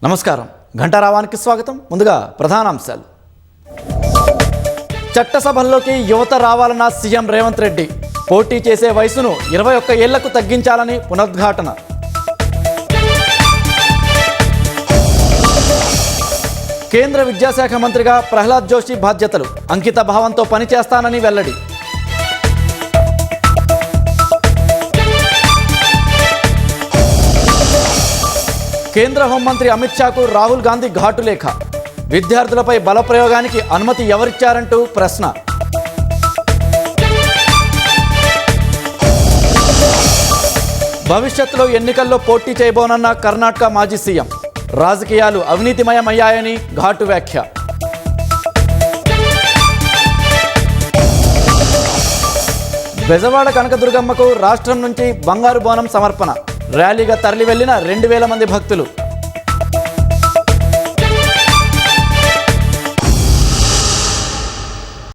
నమస్కారం. ఘంటారావానికి స్వాగతం. ముందుగా ప్రధానాంశాలు. చట్టసభల్లోకి యువత రావాలన్న సీఎం రేవంత్ రెడ్డి. పోటీ చేసే వయసును 21 ఏళ్లకు తగ్గించాలని పునరుద్ఘాటన. కేంద్ర విద్యాశాఖ మంత్రిగా ప్రహ్లాద్ జోషి బాధ్యతలు. అంకిత భావంతో పనిచేస్తానని వెల్లడి. కేంద్ర హోంమంత్రి అమిత్ షాకు రాహుల్ గాంధీ ఘాటు లేఖ. విద్యార్థులపై బలప్రయోగానికి అనుమతి ఎవరిచ్చారంటూ ప్రశ్న. భవిష్యత్తులో ఎన్నికల్లో పోటీ చేయబోనన్న కర్ణాటక మాజీ సీఎం. రాజకీయాలు అవినీతిమయమయ్యాయని ఘాటు వ్యాఖ్య. బెజవాడ కనకదుర్గమ్మకు రాష్ట్రం నుంచి బంగారు బోనం సమర్పణ. ర్యాలీగా తరలి వెళ్లిన 2000 మంది భక్తులు.